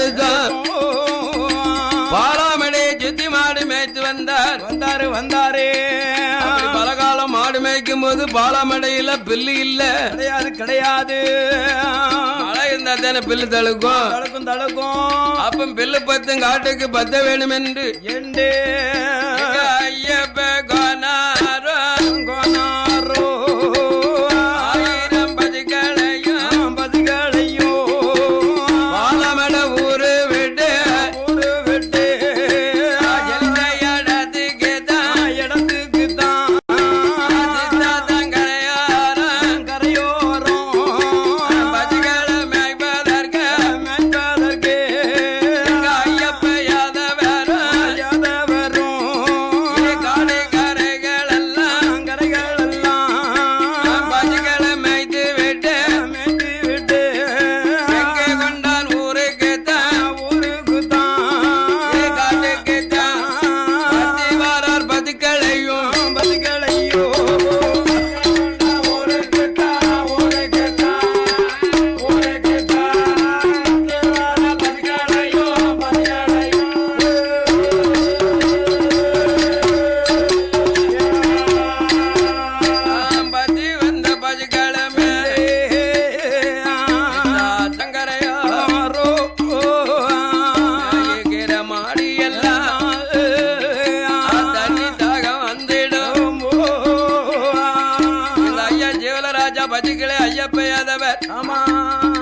வருஷம் பாலாமடை சுத்தி மாடு மேய்த்து வந்தாரு. பலகாலம் மாடு மேய்க்கும் போது பாலாமடையில பில்லு இல்ல, கிடையாது. மழை இருந்தா தானே பில்லு தழுக்கும். அப்ப பில்லு பத்தும் காட்டுக்கு பத்த வேணும் என்று ஐயப்ப கோனாரோ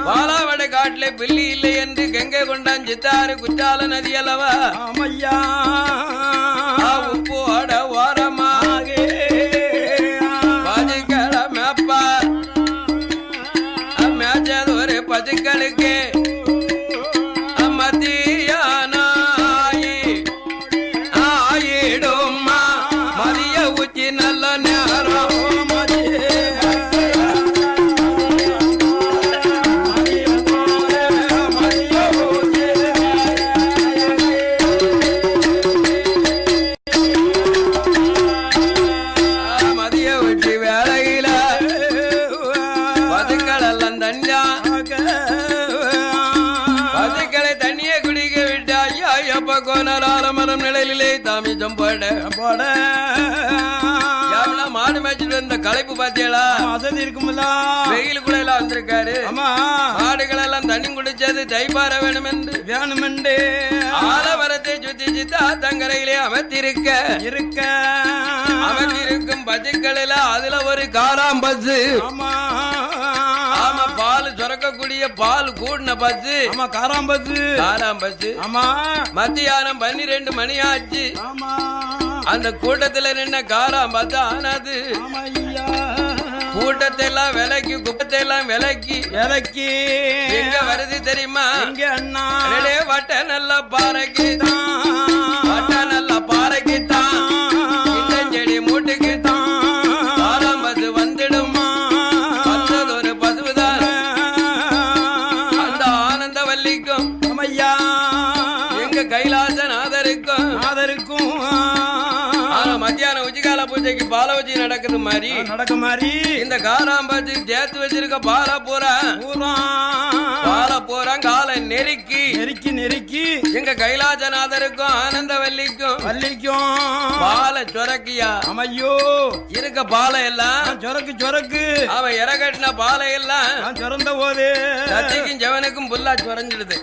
பாலாவடை காட்டிலே பில்லி இல்லை என்று கங்கை கொண்டான் சித்தாறு குற்றால நதி அல்லவா உப்பு அட ஓரமாக பசுக்களை மேப்பா மேய்ச்சது ஒரு பசுக்களுக்கு ஆயிடும் மதிய உச்சி நல்ல நேரம் மரம் நிலையிலே தாமிச்சம் போட மாடு மேய்ச்சிட்டு வந்த களைப்பு பாத்தியலா வசதி இருக்கும்ல வெயிலுக்குள்ள எல்லாம் வந்திருக்காரு. மாடுகள் எல்லாம் தண்ணி குடிச்சது தைப்பார வேணும் என்று ஆலமரத்தை சுத்தி சித்தா தங்கரையிலே அமர்த்திருக்கும் பசுக்களில அதுல ஒரு காராம் பசு. ஆமா பால் சுரக்கக்கூடிய பால் கூடின பசு. காராம் பசு. மத்தியானம் 12 மணி ஆச்சு. அந்த கூட்டத்துல நின்ன காராம் பசு ஆனது கூட்டத்தை எல்லாம் விலக்கி குப்பத்தை எல்லாம் விலக்கி எங்க வருது தெரியுமா? வட்ட நல்ல பாறைக்கு தான் செடி மூட்டுக்கு தான் காராம் பசு வந்துடுமா? ஒரு பசுதான் அந்த ஆனந்த வல்லிக்கும் எங்க கைலாசநாதருக்கும் மத்தியான உச்சிகால பூஜைக்கு பால வச்சு நடக்குது மாதிரி இந்த காராம்பச்சு சேர்த்து வச்சிருக்க பால பூரா காலை நெருக்கி எங்க கைலாசநாதருக்கும் ஆனந்தவல்லிக்கும் பால சொரக்கியா அமையோ இருக்க பாலை எல்லாம் சொரக்கு அவன் இறகட்டின பாலை எல்லாம் சொரந்த போது சத்திக்கும் ஜவனுக்கும் புல்லா சொரஞ்சிடுது.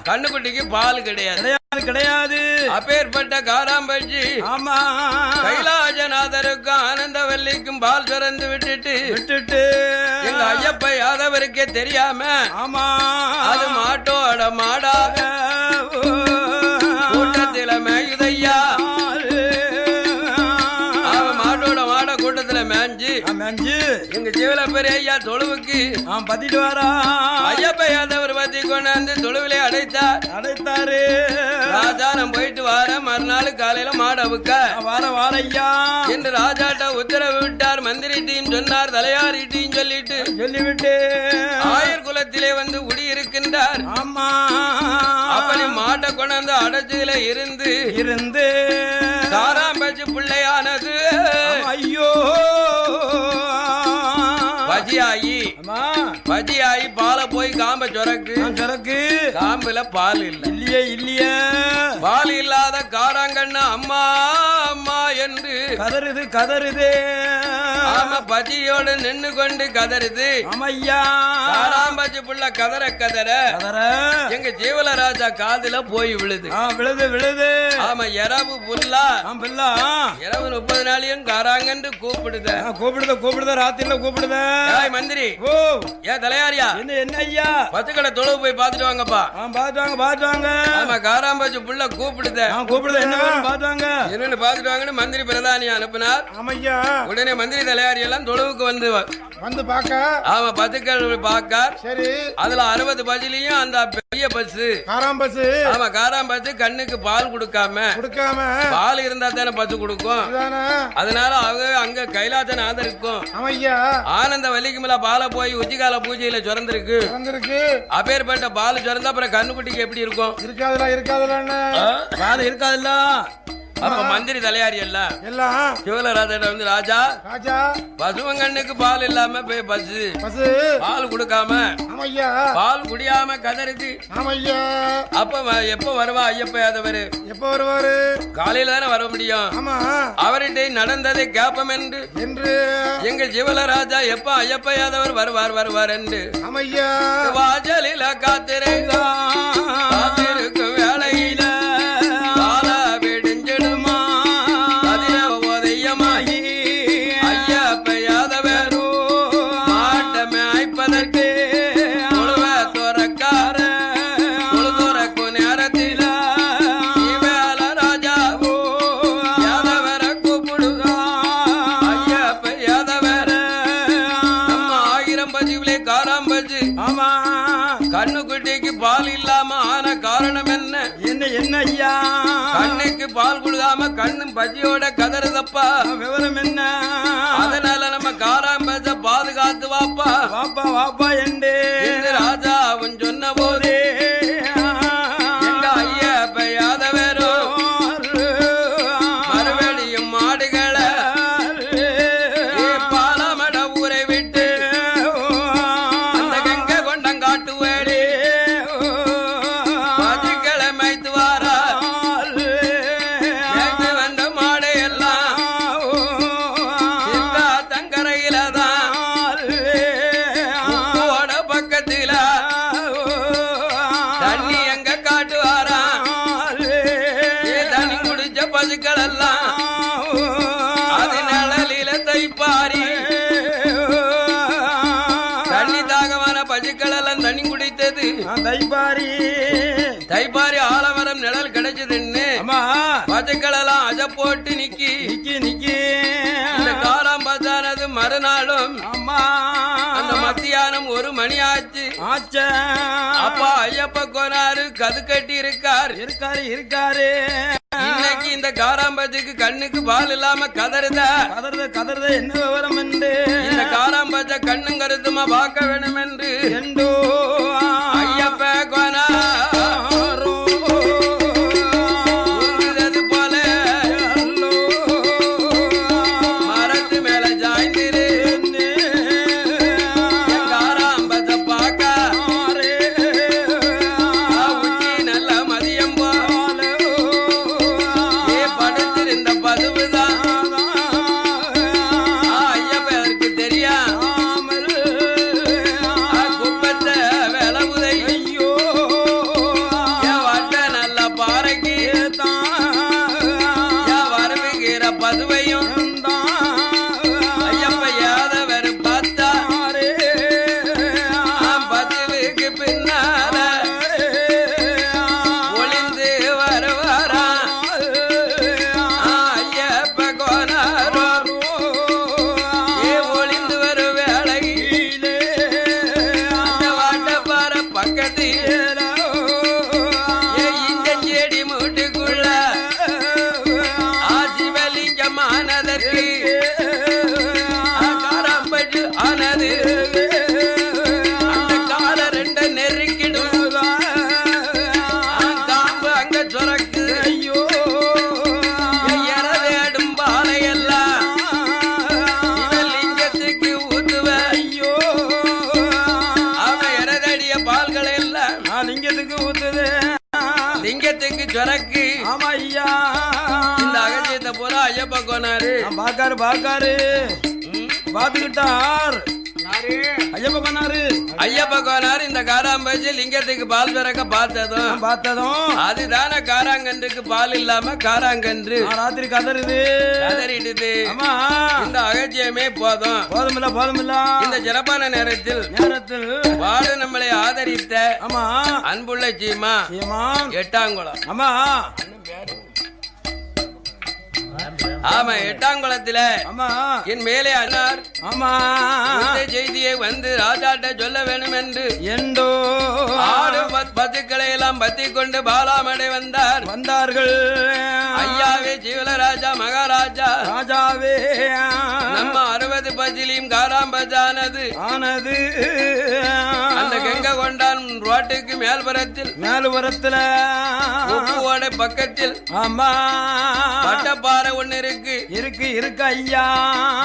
கண்ணுக்குட்டிக்கு பால் கிடையாது. அப்பேற்பட்ட காராம்பச்சு கைலாசநாதருக்கும் ஆனந்தவல்லிக்கும் பால் சுரந்து விட்டுட்டு எங்க ஐயப்ப யாதவருக்கே தெரியாம அது மாட்டோட மாடாக கூட்டத்தில மேயுதையா. மாட்டோட மாட கூட்டத்துல மேஞ்சு எங்க ஜீவல பெரிய ஐயா தொழுவுக்கு பத்திட்டு வாரா. ஐயப்ப யாதவர் பத்தி கொண்டாந்து தொழுவிலே அடைத்தாரு. ராஜானம் போயிட்டு வார மறுநாள் காலையில மாடவுக்க வாரையா என்று ராஜாட்ட உத்தரவு விட்டார். மந்திரிட்டையும் சொன்னார், தலையாரிட்டையும் சொல்லிவிட்டு ஆயர் குலத்திலே வந்து குடியிருக்கின்றார். அப்படி மாட்டை கொண்டாந்து அடைச்சதுல இருந்து காராம்பச்சு பிள்ளையானது ஐயோ பஜியாயி பஜியாயி பாலை போய் காம்ப சொரக்கு காம்புல பால் இல்லையே பால் இல்லாத காராங்கண்ண அம்மா அம்மா என்று கதறுது ஆமா பஜியோடு நின்னு கொண்டு கதறுது அம்மையா காராம்பஜி புள்ள கதற எங்க ஜீவலராஜா காதுல போய் விழுது ஆமா இரவு புல்லா இரவு 30 நாளையும் காராங்கன்னு கூப்பிடுத ராத்திரில கூப்பிடுத மந்திரி ஏன் தலையாரியா என்ன ஐயா பசுக்கடை தொழுவு போய் பாத்துட்டு வாங்கப்பா பாத்துட்டு வாங்க ஆமா காராம்பஜி புள்ள கூப்பிடுத என்ன என்னன்னு பாத்துட்டு வாங்கன்னு மந்திரி பிரதானி அனுப்பினார் ஆமையா உடனே மந்திரி தலையாரி எல்லாம் தொழுவுக்கு வந்து பாக்க ஆமா பசுக்கள் பாக்க சரி அதுல 60 பஜிலையும் அந்த பெரிய பசு ஆமா காராம்பசு கண்ணுக்கு பால் கொடுக்காம பால் இருந்தா தானே பசு கொடுக்கும் அதனால அவங்க அங்க கைலாசன் இருக்கும் ஆனந்த வலிக்கு மேல பாலை போய் உச்சிகால பூஜையில சுரந்திருக்கு அப்பேற்பட்ட பால் சுரந்தா அப்புறம் கண்ணுக்குட்டிக்கு எப்படி இருக்கும் இருக்காதுல்ல அப்ப மந்திரி தலையாரி எல்லாம் சிவலராஜன் வந்து ராஜா பசுவங்கண்ணுக்கு பால் இல்லாம பசு பால் கொடுக்காம பால் குடியாம கதறுது அப்ப எப்ப வருவா ஐயப்ப யாதவரு எப்ப வருவாரு காலையில தானே வர முடியும் அவர்கிட்ட நடந்ததை கேப்பம் என்று எங்க ஜீவலராஜா எப்ப ஐயப்ப யாதவர் வருவார் என்று வாஜலில காத்திருக்கும் வேளையில கண்ணுக்குட்டிக்கு பால் இல்லாம ஆன காரணம் என்ன ஐயா கண்ணுக்கு பால் கொடுக்காம கண்ணும் பஜியோட கதறுதப்பா விவரம் என்ன அதனால நம்ம காராம்பஜ பாதுகாத்து வாப்பா என்று ராஜா அவன் சொன்ன போதே எங்க ஐயப்ப யாதவரோ மறுபடியும் மாடுகளை பாலமட ஊரை விட்டு அந்த கங்கை கொண்டங்காட்டு வேடி பதுக்கிழமைத்து வாரா வந்த மாடை எல்லாம் சித்தா தங்கரையில தான் உப்போட பக்கத்தில தண்ணி எங்க காட்டுவாரா தண்ணி குடிச்ச பசுக்கள் எல்லாம் அது நிழலில தைப்பாரி தண்ணி தாகமான பசுக்கள் எல்லாம் தண்ணி குடித்தது தைப்பாரி ஆலமரம் நிழல் கிடைச்சதுன்னு பசுக்கள் எல்லாம் அஜ போட்டு நிக்கி இந்த காராம்பசானது மறுநாளும் அந்த மத்தியானம் 1 மணி ஆச்சு அப்பா ஐயப்ப கோனாரு கது கட்டி இருக்காரு இன்னைக்கு இந்த காராம்பஜுக்கு கண்ணுக்கு பால் இல்லாம கதறுத என்ன விவரம் என்று இந்த காராம்பஜ கண்ணும் கருத்துமா பார்க்க வேணும் என்று ஐயப்ப கோனா குப்பத்தை வேலை உதை லிங்கத்துக்கு ஊத்துது லிங்கத்துக்கு சொரக்கு ஆமா ஐயா இந்த அகத்தியத்தை போல ஐயப்பா கொனாரு பாக்காரு பாத்துக்கிட்டார் ஐயப்பா கொனாரு இந்த காராம்பச்சு லிங்கத்துக்கு பால் பிறக்க பார்த்ததும் அதுதானே காராங்கன்றுக்கு பால் இல்லாம காராங்கன்று ராத்திரி கதறிடுது இந்த அகத்தியமே போதுமில்ல இந்த சிறப்பான நேரத்தில் வாடு நம்மளை ஆதரித்த அன்புள்ள சீமா எட்டாங்குளம் ஆமா எட்டாங்குளத்துல என் மேலே அண்ணார் செய்தியை வந்து ராஜாட்ட சொல்ல வேணும் என்று ஆடு பத்துக்களை எல்லாம் பத்தி கொண்டு பாலாமடை வந்தார்கள் ஐயாவே ஜீவலராஜா மகாராஜா ராஜாவே நம்ம 60 பஜிலையும் காராம்பஜானது அந்த கங்கை கொண்டான் ரோட்டுக்கு மேல்புறத்தில் உப்புவோட பக்கத்தில் பட்டப்பாறை ஒண்ணு இருக்கு ஐயா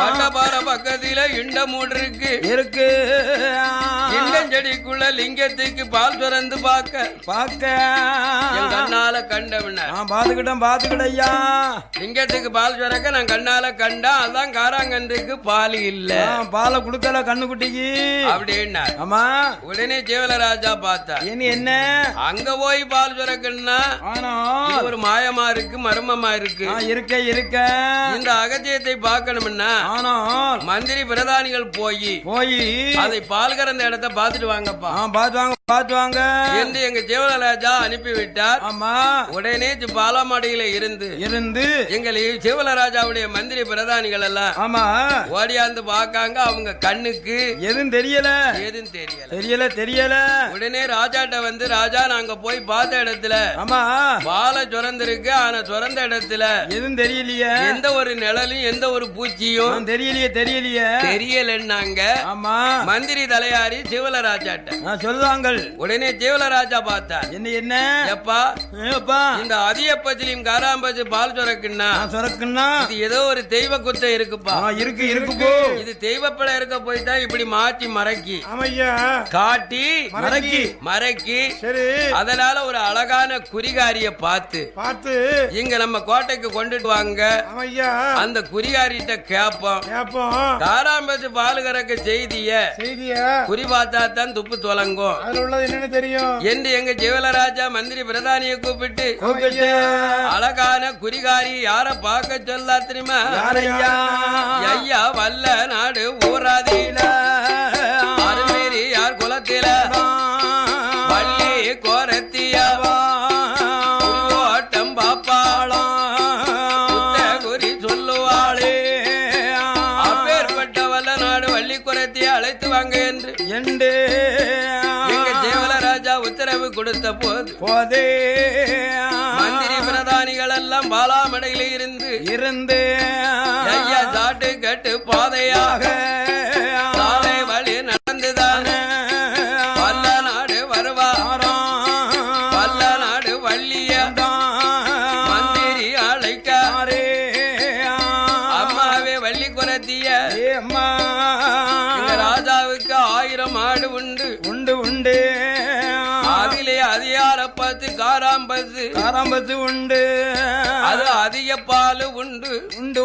பட்டப்பாறை பக்கத்துல இண்ட மூடு இருக்கு இண்டம் செடிக்குள்ள லிங்கத்துக்கு பால் சுரந்து பார்க்க கண்ணால கண்டவன பாத்துக்கிட்டேன் ஐயா லிங்கத்துக்கு பால் சுரக்க நான் கண்ணால கண்டா அதான் காராங்கன்றுக்கு பால் இல்ல பாலை குடுக்கல கண்ணுக்குட்டிக்கு அப்படின்னா ஆமா உடனே ஜீவலராஜா பார்த்தா என்ன அங்க போய் பால் சுரக்குன்னா ஒரு மாயமா இருக்கு மர்மமா இருக்கு இருக்க இந்த அகத்தியத்தை பார்க்கணும்னா மந்திரி பிரதானிகள் போய் அதை பால் கறந்த இடத்தை பார்த்துட்டு வாங்கப்பா பாத்துவாங்க என்று எங்க ஜீவலராஜா அனுப்பிவிட்டார் உடனே பாலாமடியில இருந்து எங்கள் ஜீவலராஜாவுடைய மந்திரி பிரதானிகள் எல்லாம் ஓடியாந்து பாக்காங்க அவங்க கண்ணுக்கு எதுவும் தெரியல உடனே ராஜாட்ட வந்து ராஜா நாங்க போய் பார்த்த இடத்துல பாலை சுரந்திருக்கு ஆனா சுரந்த இடத்துல எதுவும் தெரியலையே எந்த ஒரு நிழலும் எந்த ஒரு பூச்சியும் தெரியலன்னாங்க மந்திரி தலையாரி ஜீவலராஜாட்ட சொல்லுவாங்க உடனே ஜீவலராஜா பார்த்தா என்ன எப்பா இந்த அதியப்பத்திலையும் காராம்பச்சு பால் சுரக்குன்னா இது ஏதோ ஒரு தெய்வ குத்தை இருக்குப்பா இருக்கு இது தெய்வப்பட இருக்க போய்தான் இப்படி மாற்றி காட்டி மறைக்கி அதனால ஒரு அழகான குறிகாரிய பார்த்து இங்க நம்ம கோட்டைக்கு கொண்டுட்டு வாங்க அந்த குறிகாரிட்ட கேப்போம் காராம்பச்சு பால் கறக்க செய்திய குறி பார்த்தா தான் துப்பு தொலங்கும் என்னன்னு தெரியும் என்று எங்க ஜீவலராஜா மந்திரி பிரதானியை கூப்பிட்டு அழகான குறிகாரி யார பார்க்க சொல்ல தெரியுமா ஐயா வல்ல நாடு ஊராதீன அருமேரி யார் குலத்தில பள்ளி கோரத்தியா ஓட்டம் பாப்பாளம் குறி சொல்லுவாளே அப்பேற்பட்ட வல்ல நாடு வள்ளி குரத்திய அழைத்து வாங்க என்று உத்தரவு கொடுத்த போதே மந்திரி பிரதானிகள் எல்லாம் பாலாமடையில இருந்து ஐயா சாட்டு கட்டு பாதையாக சாலை வழி நடந்துதானே வல்ல நாடு வருவாரா வல்ல நாடு வள்ளிய மந்திரி அழைக்காரே அம்மாவே வள்ளி குரத்திய ராஜாவுக்கு 1000 ஆடு உண்டு அதிலே அதிகார 10 காராம்பத்து உண்டு அது அதிக பால்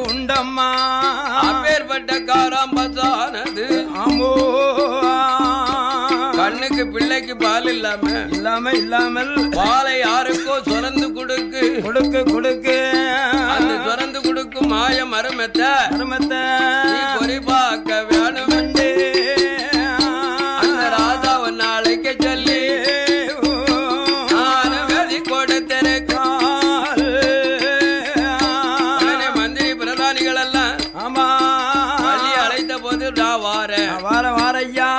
உண்டம்மா அப்பேற்பட்ட காராம்பத்தானது கண்ணுக்கு பிள்ளைக்கு பால் இல்லாமல் பாலை யாருக்கோ சுரந்து கொடுக்கு அந்த சுரந்து கொடுக்கும் மாய மருமத்தை குறிப்பாக்க வேணும் அந்த ராஜா ஒன்னு அழைக்க சொல்லி மந்திரி பிரதானிகள் எல்லாம் அழைத்த போது வாரையா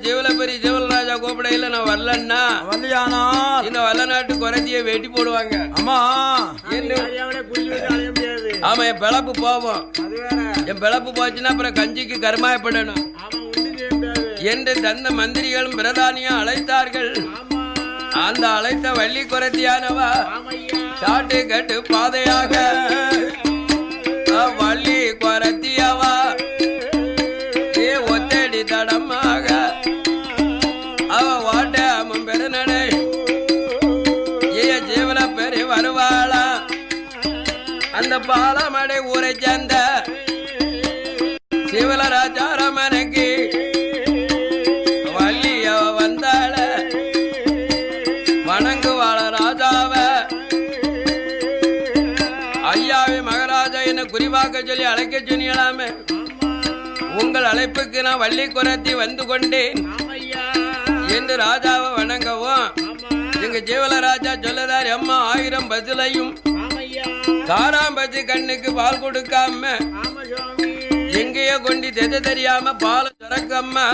ஜீவலபரி ஜீவலராஜா கூப்பிடையில நான் வரலன்னா இந்த வல்ல நாட்டு குறைஞ்சிய வெட்டி போடுவாங்க ஆமா என் பிளப்பு போவோம் என் பிளப்பு போச்சுன்னா அப்புறம் கஞ்சிக்கு கருமாயப்படணும் என்று தந்த மந்திரிகளும் பிரதானியும் அழைத்தார்கள் அந்த அழைத்த வள்ளி குரத்தியானவா சாட்டு கட்டு பாதையாக வள்ளி குரத்தியவா ஒத்தடி தடமாக அவ வாட்ட பெருநடை வருவாளா அந்த பாலமடை ஊரை சேர்ந்த சிவலராஜாரமனைக்கு வள்ளிய வந்தாள வணங்குவாள ராஜாவ ஐயாவே மகாராஜா என்ன குறிவாக்க சொல்லி அழைக்க சொன்னீங்களாமே உங்கள் அழைப்புக்கு நான் வள்ளி குரத்தி வந்து கொண்டேன் என்று ராஜாவை வணங்கவும் எங்க ஜீவலராஜா சொல்லதார் அம்மா 1000 பதிலையும் காராம்பச்சு கண்ணுக்கு பால் கொடுக்காம எங்கேயோ கொண்டு தெத தெரியாம பால் சுரக்கம்மா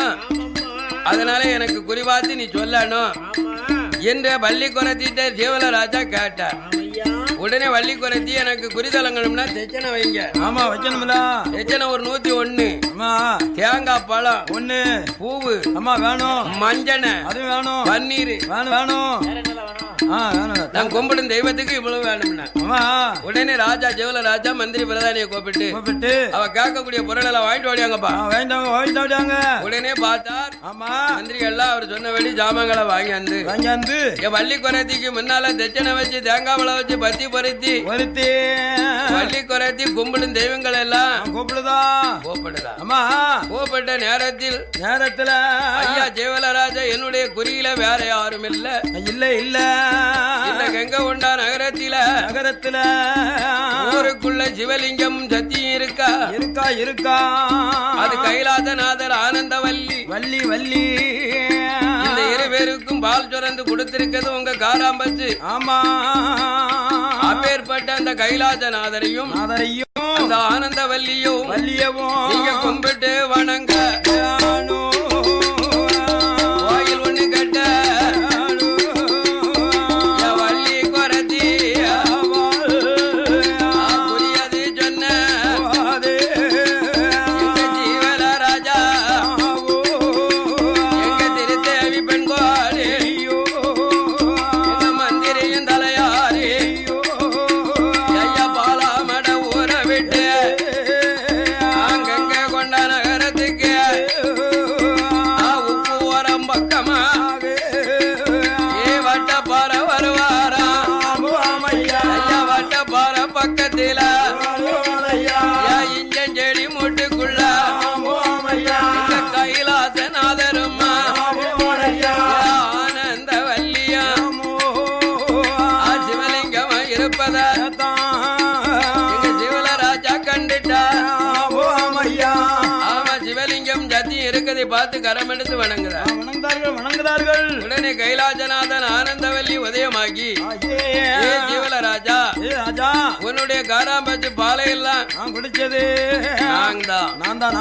அதனால எனக்கு குறிவாத்து நீ சொல்லணும் என்று வள்ளி குரத்திட்ட ஜீவலராஜா கேட்டார். உடனே வள்ளி குரத்தி எனக்கு குறிதலங்கணும்னா தெச்சனை வைங்க. ஆமா வைக்கணும்ல. தெச்சனை ஒரு 101. தேங்காய் பழம் 1, பூவு அம்மா வேணும், மஞ்சனை அது வேணும், பன்னீர் வேணும் வேணும். நான் கும்பிடும் தெய்வத்துக்கு இவ்வளவு வேணும்னா உடனே ராஜா ஜெவலராஜா மந்திரி பிரதானியை கூப்பிட்டு அவ கேட்கக்கூடிய பொருள் எல்லாம் வாங்கிட்டு ஓடியாங்கப்பா. உடனே பார்த்தார் மந்திரி எல்லாம் அவர் சொன்னபடி ஜாமங்களை வாங்கி வந்து என் வள்ளி குரத்திக்கு முன்னால தெச்சனை வச்சு தேங்காய் பழம் வச்சு பத்தி பொருத்தி வள்ளி குரத்தி கும்பிடும் தெய்வங்கள் எல்லாம் கூப்பிட்ட நேரத்தில் ஐயா ஜெவலராஜா என்னுடைய குறியில வேற யாரும் இல்ல இல்ல கங்கை கொண்டா நகரத்தில ஊருக்குள்ள சிவலிங்கம் சத்தியம் இருக்கா அது கைலாசநாதர் ஆனந்தவல்லி வள்ளி இந்த 2 பேருக்கும் பால் சுரந்து கொடுத்திருக்கிறது உங்க காராம்பச்சு. ஆமா அப்பேற்பட்ட அந்த கைலாசநாதரையும் அந்த ஆனந்தவல்லியும் நீங்க கும்பிட்டு வணங்க கோயில் ஒண்ணு கட்ட பார்த்து கரம் எடுத்து வணங்குகிறார்கள். உடனே கைலாசநாதன் ஆனந்தவல்லி உதயமாகி ஜீவலராஜா உன்னுடைய காராம்பச்சு பாலை எல்லாம் குடிச்சது நான் தான்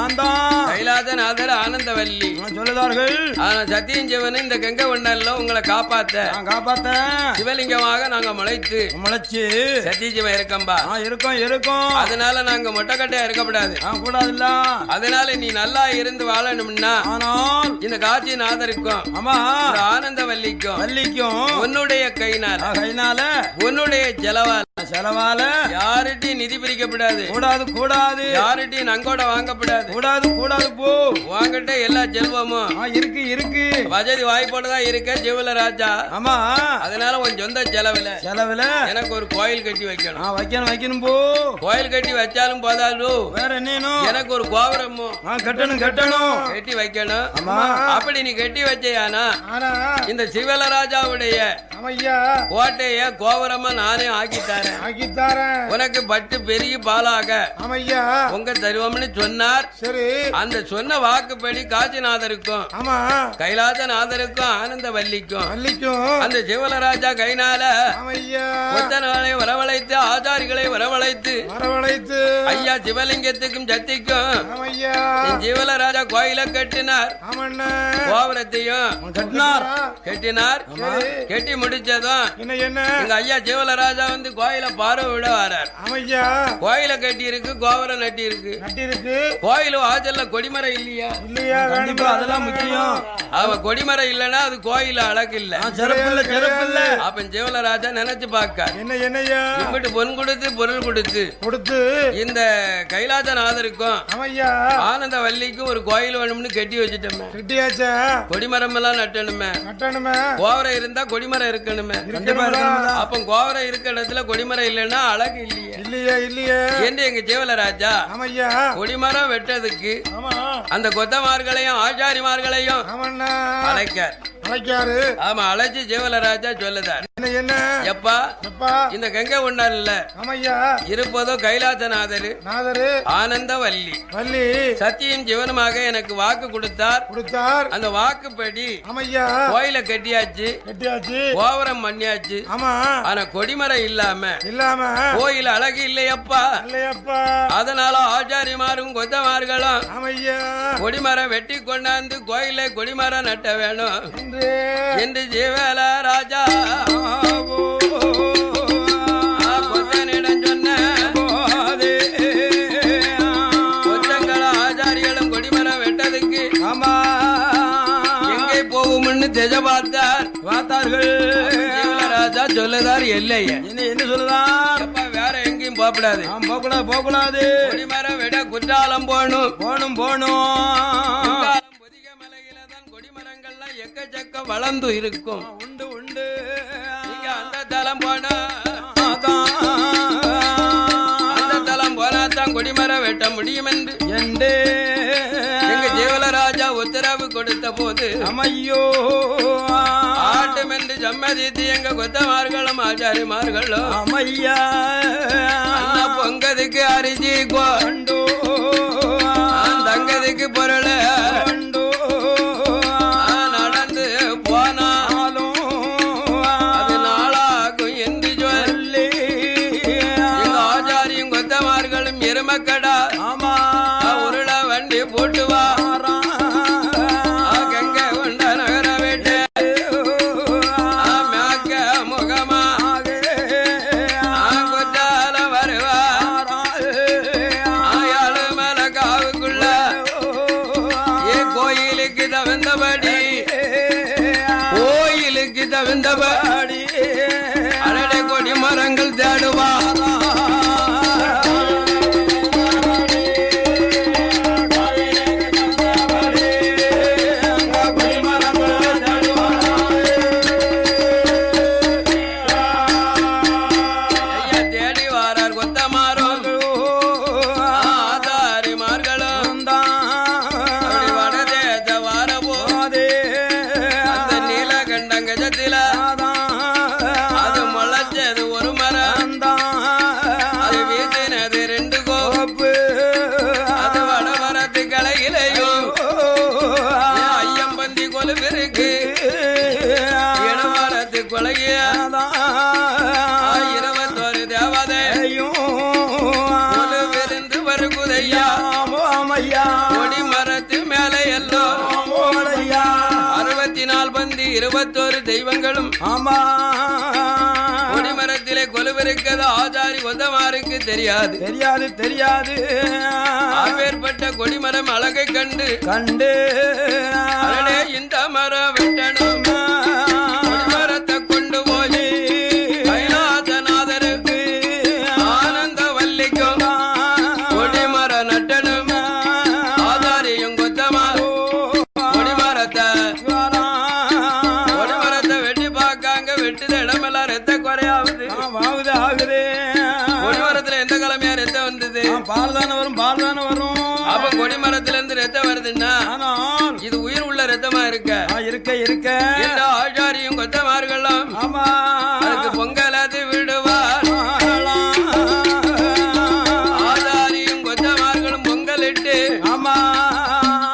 கைலாசநாதர் ஆனந்தவல்லி சொல்லுதார்கள். ஆனா சத்தியம் சிவன் இந்த கங்கை ஒண்ணல்ல உங்களை காப்பாத்த சிவலிங்கமாக நாங்க முளைச்சு சத்திய சிவன் இருக்கம்பா இருக்கும். அதனால நாங்க மொட்டைக்கட்டையா இருக்கக்கூடாது. அதனால நீ நல்லா இருந்து வாழணும்னா இந்த காட்சிநாதருக்கும் ஆனந்தவல்லிக்கும் உன்னுடைய கைனால உன்னுடைய செலவால யார்கிட்டயும் நிதி பிரிக்கப்படாது கூடாது யார்கிட்டயும் நங்கோட வாங்கப்படாது கூடாது போ வாங்கிட்ட எல்லா செல்வமும் இருக்கு வசதி வாய்ப்போடுதான் இருக்க ஜீவலராஜா. ஆமா அதனால உன் சொந்த செலவுல எனக்கு ஒரு கோயில் கட்டி வைக்கணும் போ. கோயில் கட்டி வச்சாலும் போதாலும் வேற என்ன எனக்கு ஒரு கோபுரமும் கட்டணும் கட்டி வைக்கணும். அப்படி நீ கட்டி வச்சையானா இந்த சிவலராஜாவுடைய கோட்டைய கோபுரமா நானே ஆக்கித்தாரேன் உனக்கு பட்டு பெரிய பாலாக உங்க தருவம்னு சொன்னார். அந்த சொன்ன வாக்குப்படி காசிநாதருக்கும் கைலாசநாதருக்கும் ஆனந்தவல்லிக்கும் அந்த சிவலராஜா கைனால ஒத்தனாலை வரவழைத்து ஆச்சாரிகளை வரவழைத்து ஐயா சிவலிங்கத்துக்கும் சத்திக்கும் ஜீவலராஜா கோயில கட்டினார். கோபுரத்தையும் கட்டினார். கட்டி முடிச்சதும் எங்க ஐயா ஜீவலராஜா வந்து கோயில பார்வை விட வரார். கோயில கட்டி இருக்கு, கோபுரம் நட்டி இருக்கு. கோயில வாசல்ல கொடிமரம் இல்லையா? அதெல்லாம் முக்கியம். அவன் கொடிமரம் இல்லன்னா அது கோயில அழகு இல்ல. அப்ப அவன் ஜீவலராஜா நினைச்சு பார்க்க என்ன என்னையா இப்படி பொன் கொடுத்து பொருள் கொடுத்து இந்த கைலாசநாதருக்கும் ஆமையா ஆனந்த வள்ளிக்கும் ஒரு கோயில் வேணும்னு கட்டி வச்சுட்டோமே. கட்டியாச்சா? கொடிமரம் எல்லாம் நட்டணுமே. கோவரை இருந்தா கொடிமரம் இருக்கணுமே. அப்ப கோவரை இருக்க இடத்துல கொடிமரம் இல்லைன்னா அழகு இல்லையே. இல்லையே என்று எங்க ஜீவலராஜா கொடிமரம் வெட்டதுக்கு அந்த கொத்தமார்களையும் ஆச்சாரிமார்களையும் அழைக்காரு. ஆமா, அழைச்சு ஜீவலராஜா சொல்லுதார், என்ன எப்பா இந்த கங்கை ஒன்னார் இல்ல இருப்பதோ கைலாசநாதரு ஆனந்த வள்ளி சத்தியம் ஜீவனமாக எனக்கு வாக்கு கொடுத்தார். அந்த வாக்குப்படி கோயில கட்டியாச்சு, கோபுரம் பண்ணியாச்சு. ஆனா கொடிமரம் இல்லாம கோயில் அழகு இல்லையப்பா. அதனால ஆச்சாரிமாரும் கொத்தமார்களும் கொடிமரம் வெட்டி கொண்டாந்து கோயில கொடிமரம் நட்ட வேணும் என்று ஜீவலராஜா கொத்தனிடம் சொன்ன போது கொத்தங்கள ஆச்சாரிகளும் கொடிமரம் வெட்டதுக்கு எங்கே போகும்னு திச பார்த்தார்கள். ஜீவலராஜா சொல்லுதார், இல்லையே என்ன சொல்லுதான், வேற எங்கேயும் போகக்கூடாது, போகக்கூடாது. கொடிமரம் விட குற்றாலம் போகணும். கொடிமரங்கள்லாம் எக்கச்சக்க வளர்ந்து இருக்கும். உண்டு நீங்க அந்த தலம் போனா தான் கொடிமரம் வெட்ட முடியும் என்று எங்க ஜீவலராஜா உத்தரவு கொடுத்த போது அமையோ ஆட்டும் என்று சம்மதித்து எங்க கொத்தமார்களும் ஆச்சாரிமார்களும் அமையா பொங்கதுக்கு அரிசி கொண்டு தங்கதுக்கு பொருள் நடந்து போனாலும் அது நாளாகும் என்று சொல்லி எங்க ஆச்சாரியும் கொத்தமார்களும் எருமக்கடா உருள வண்டி போட்டுவா கங்கை கொண்ட நகர விட்டு மேக்க முகமாக குற்றால வருவா ஆயாளு மேல காவுக்குள்ள கோயிலுக்கு தவிந்தபடி அடடை கொடி மரங்கள் தேடுவா. அது முளைச்சது ஒரு மரம், அது வீசினது 2 கோப்பு, அது வடமரத்து கலையிலையும் ஐயம்பந்தி கொலுவிருக்கு இடமரத்து கொலைய 21 தேவதையும் கொலுவிருந்து வருகுதையா. கொடி மரத்து மேலே எல்லோ 64 பந்தி 21 தெய்வங்களும் கொடிமரத்திலே கொலுவிருக்கிறது ஆச்சாரி கொத்தமாருக்கு தெரியாது. அப்பேற்பட்ட கொடிமரம் அழகை கண்டு அடடே இந்த மரம் வெட்டணும், கொடிமரத்தை கொண்டு போய் கைலாசநாதருக்கு ஆனந்த வள்ளிக்கும் கொடிமரம் நட்டணும். ஆச்சாரியும் கொத்தமாரும் கொடிமரத்தை வெட்டி பார்க்காங்க. வெட்டுத இடமெல்லாம் ரத்த குறையாவது கொடிமரத்துல எந்த கிழமையா ரத்தம் வந்தது? பால் தானே வரும். அப்ப கொடிமரத்துல இருந்து ரத்தம் வருதுன்னா இது உயிர் உள்ள ரத்தமா இருக்க இந்த ஆச்சாரியும் கொத்தமார்களும் அதுக்கு பொங்கலாது விடுவார். ஆச்சாரியும் கொத்தமார்களும் பொங்கல் இட்டு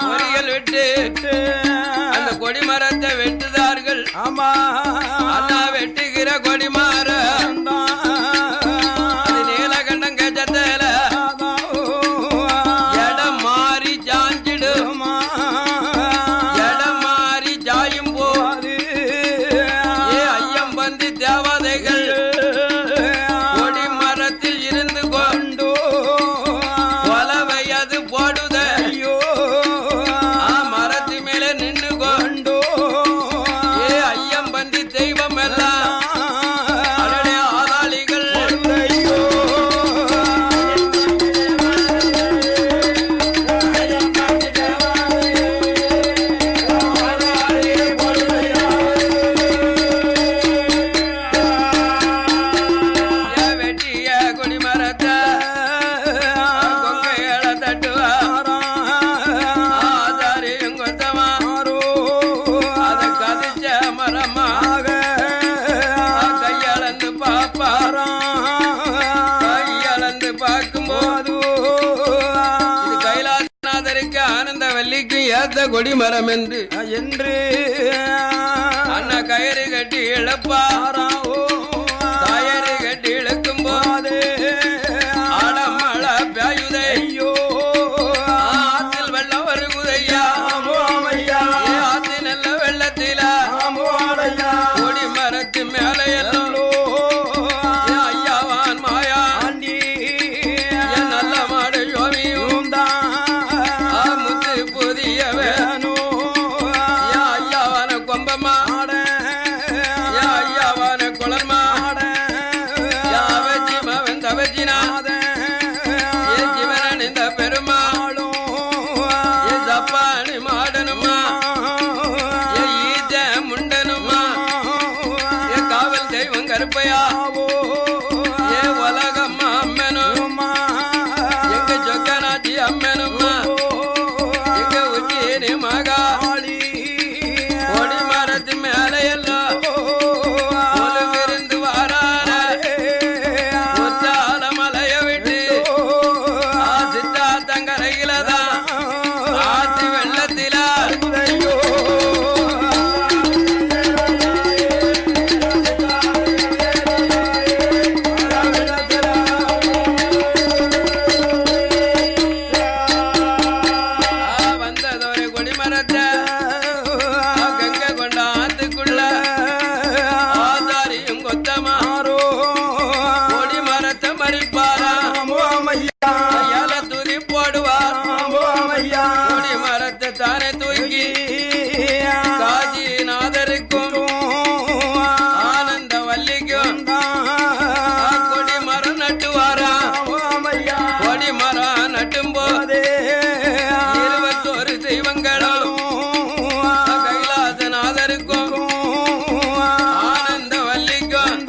பொரியல் விட்டு அந்த கொடிமரத்தை வெட்டுதார்கள். அண்ணா வெட்டுகிற கொடிமரம் அது நீலகண்டம் கஜத்துல இடம் மாறி சாஞ்சிடும். இடம் மாறி சாயும் போது ஐயம்பந்தி தேவதைகள் கொடிமரத்தில் இருந்து கொண்டு கொலவை அது போடுதையோ மரத்து மேலே நின்று கொண்டு ஐயம்பந்தி தெய்வம் எல்லாம் ஏத்த கொடிமரம் என்று என்று அண்ணா கயிறு கட்டி இழப்பாரா கயிறு கட்டி இழுக்கும் போது ஆடமழ பேயுதை ஆத்தில் வெள்ளம் வருகுதையா ஆத்தில் நல்ல வெள்ளத்தில கொடிமரத்து மேலே எல்லாம் ஐயாவான் மாயா என் நல்ல மாடு யோமியும் முத்து புதிய வேணும் ஐயாவான கொம்பமா ஐயாவான குளர்மா யாவஜிமா வெந்தவஜினா ஜீவனன் இந்த பெருமாளும் ஜப்பானி மாடனுமா ஈஜ முண்டனுமா காவல் தெய்வம் கருப்பையா உலகம்மா அம்மனுமா எங்க சொக்கனாச்சி அம்மனுமா எங்க உச்சினி மகாளி கொடி மரத்து மேல எல்லாம் விருந்து வாரான உச்சால மலைய விட்டு சித்தா தங்கரையில தான் ஆத்து வெள்ளத்தில வந்ததொரு கொடிமரத்தை கங்கை கொண்ட ஆத்துக்குள்ள ஆதாரியும் கொத்தமாரோ கொடிமரத்தை மறிப்பாரா ஏல தூக்கி போடுவார் கொடிமரத்தை தானே தூக்கி காஜிநாதருக்கும் ஆனந்த வல்லிக்கும் கொடிமரம் நட்டுவாரா கொடிமரம் நட்டும் போது 21 தெய்வங்களும் கைலாசநாதருக்கும் ஆனந்த வல்லிக்கும்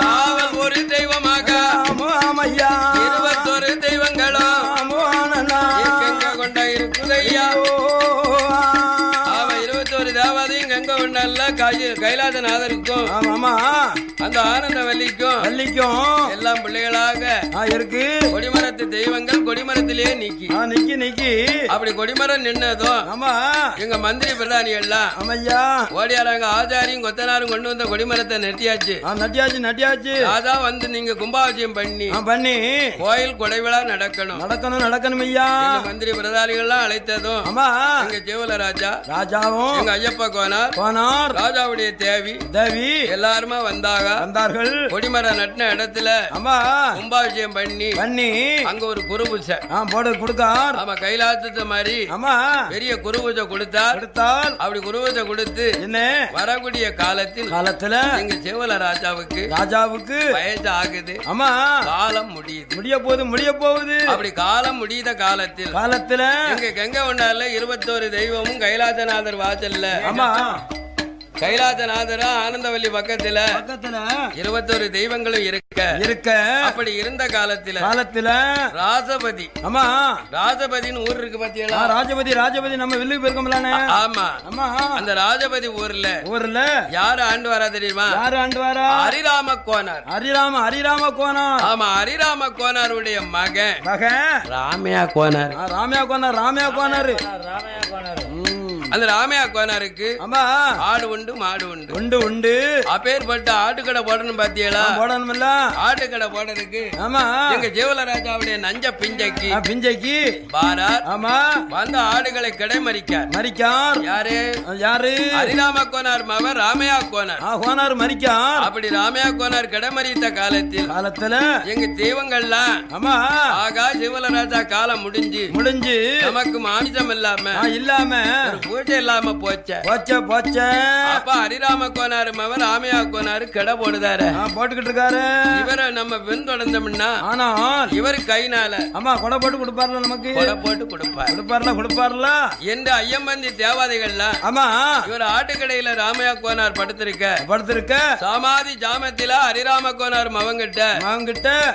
காவல் ஒரு தெய்வமாக 21 தெய்வங்களும் கங்க கொண்ட இருக்குதையா அவ 21 தேவாதையும் கங்க கொண்டல்ல கைலாசநாதருக்கும் அந்த ஆனந்த வல்லிக்கும் எல்லாம் பிள்ளைகளாக இருக்கு கொடிமரத்து தெய்வங்கள் கொடிமரத்திலேயே நீக்கி அப்படி கொடிமரம் நின்னதும் ஆமா எங்க மந்திரி பிரதானி எல்லாம் ஆமையா ஓடியாராங்க ஆச்சாரியும் கொத்தனாரும் கொண்டு வந்த கொடிமரத்தை நெட்டியாச்சு நட்டியாச்சு ராஜா வந்து நீங்க கும்பாபிஷேகம் பண்ணி கோயில் கொடைவிழா நடக்கணும் ஐயா மந்திரி பிரதானிகள்லாம் அழைத்ததும் ஆமா எங்க ஜெவல ராஜாவும் எங்க ஐயப்பா கோனார் ராஜாவுடைய தேவி எல்லாருமா வந்தார்கள் கொடிமரம் நட்டின இடத்துல ஆமா கும்பாபிஷேகம் பண்ணி அங்க ஒரு குரு பூஜை கொடுத்தார் ஆமா கைலாசத்து மாதிரி ஆமா பெரிய குரு பூஜை கொடுத்தால் அப்படி குரு பூஜை கொடுத்து என்ன வரக்கூடிய காலத்துல எங்க செவல ராஜாவுக்கு வயசு ஆகுது ஆமா காலம் முடிய போகுது அப்படி காலம் முடியுத காலத்தில் எங்க கங்கை கொண்டால 21 தெய்வமும் கைலாசநாதர் வாசல்ல ஆமா கைலாசநாதரா ஆனந்தவல்லி பக்கத்துல 21 தெய்வங்களும் இருக்க அப்படி இருந்த காலத்துல ராஜபதி ஆமா ராஜபதின்னு ஊர் இருக்கு பாத்தீங்களா ராஜபதி நம்ம வில்லுக்கு போயிருக்கோம்ல ஆமா அந்த ராஜபதி ஊர்ல யாரு ஆண்டு வரா தெரியுமா ஹரிராம கோனார் ஆமா ஹரிராம கோனாருடைய மகன் ராமையா கோனார் அந்த ராமையா கோனாருக்கு ஆடு உண்டு மாடு உண்டு அப்பேற்பட்ட ஆட்டுக்கடை போடணும் பாத்தியலா போடணும்ல ஆட்டுக்கடை போடுறதுக்கு ஆமா எங்க ஜெவலராஜாவுடைய நஞ்ச பிஞ்சைக்கு பாரார் ஆமா வந்த ஆடுகளை மறிக்கார் யாரு ஹரிராம கோனார் மகன் ராமையா கோனார் மறிக்கார் அப்படி ராமையா கோனார் கிடைமறித்த காலத்துல எங்க தெய்வங்கள்லாம் ஆமா ஆகா ஜெவலராஜா காலம் முடிஞ்சு நமக்கு மாமிசம் இல்லாம பூஜை இல்லாம போச்ச அப்ப ஹரிராம கோனார் மகன் ராமையா கோனார் கடை போட்டுக்கிட்டு இருக்காரு இவரை நம்ம பின்தொடர்ந்தோம்னா ஆனால் இவர் கைனால ஆமா கொடை போட்டு கொடுப்பார்ல நமக்கு கொடை போட்டு கொடுப்பார்ல என்று ஐயம்பந்தி தேவாதைகள்லாம் ஆமா இவர் ஆட்டுக்கடையில ராமையா கோனார் படுத்திருக்க சமாதி ஜாமத்தில ஹரிராம கோனார் மவங்கிட்ட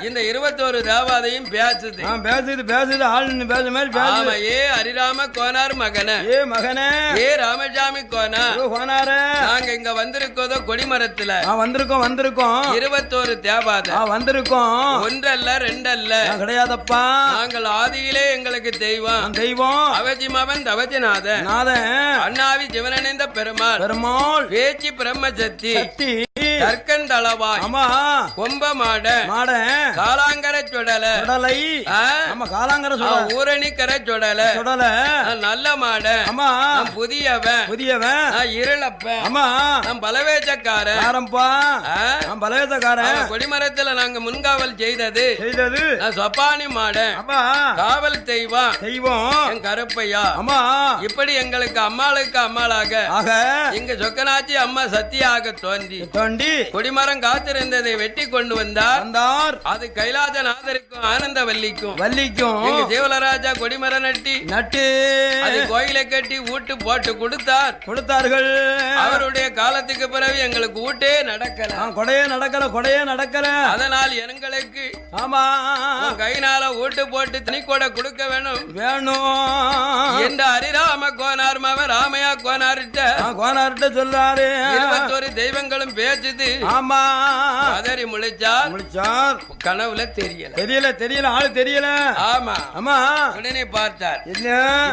இந்த 21 தேவாதையும் பேசுது ஆள் பேச மாதிரி ஹரிராம கோனார் மகனே ஏ ராமசாமி கோனார் கோனாரு நாங்க இங்க வந்திருக்கோதோ கொடிமரத்துல வந்திருக்கோம் 21 தேவாத வந்திருக்கோம். ஒன்றல்ல ரெண்டல்ல கிடையாதப்பா. நாங்கள் ஆதியிலே எங்களுக்கு தெய்வம் அவஜிமவன் தவஜநாதன் அண்ணாவி சிவனடைந்த பெருமாள் பேச்சு பிரம்மசக்தி தர்க்கன் தளவாய் கொம்ப மாட காலாங்கர சுடலை காலாங்கர ஊரணிக்கர சுடல நல்ல மாட புதியவன் இருளப்ப பலவேச்சக்காரன் கொடிமரத்துல நாங்க முன்காவல் செய்தது சொப்பானி மாட காவல் தெய்வம் என் கருப்பையா இப்படி எங்களுக்கு அம்மாளுக்கு அம்மாளாக இங்க சொக்கனாச்சி அம்மா சத்தியாக தோன்றி கொடிமரம் காத்திருந்ததை வெட்டி கொண்டு வந்தார். அது கைலாசநாதருக்கும் ஆனந்தவல்லிக்கும் எங்க தேவலராஜா கொடிமரம் நட்டு அது கோயிலை கட்டி ஊட்டு போட்டு கொடுத்தார்கள். அவருடைய காலத்துக்கு பிறகு எங்களுக்கு ஊட்டே கொடையே நடக்கல. அதனால் எங்களுக்கு கைனால ஊட்டு போட்டு தனி கூட கொடுக்க வேணும் என்ற ஹரிராம கோனார் மவ ராமையா கோனார்ட்ட சொல்றாரு. 21 தெய்வங்களும் பேச்சு அதறி முழிச்சார். கனவுல தெரியல ஆளு தெரியல. ஆமா உடனே பார்த்தார்.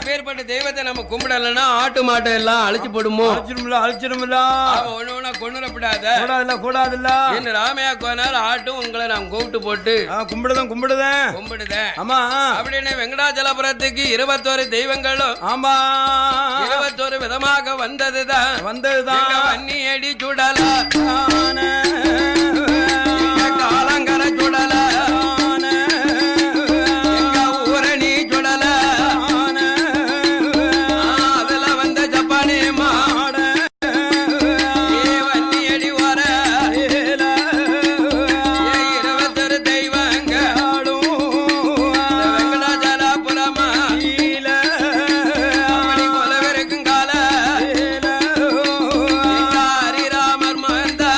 பேர்பட்ட தெய்வத்தை நம்ம கும்பிடலன்னா ஆட்டு மாட்டை எல்லாம் அழிச்சு போடுமோ? அழிச்சிடும்ல. ஒண்ணு கொண்டுடப்படாத கூடாதுல்ல என்ன ராமையா கோனார் ஆட்டும் உங்களை நான் கூப்பிட்டு போட்டு கும்பிடுதேன். ஆமா அப்படின்னு வெங்கடாச்சலபுரத்துக்கு 21 தெய்வங்களும் 21 விதமாக வந்ததுதான் அன்னி அடி சுடலா காலங்கர சுடல ஊரணி சுடல அதுல வந்த ஜப்பானே மாட வன்னி அடி வர 21 தெய்வங்க வெங்கடாச்சலபுரமா அப்படி கொலவருக்கும் கால ஹரிராமர் மகந்தா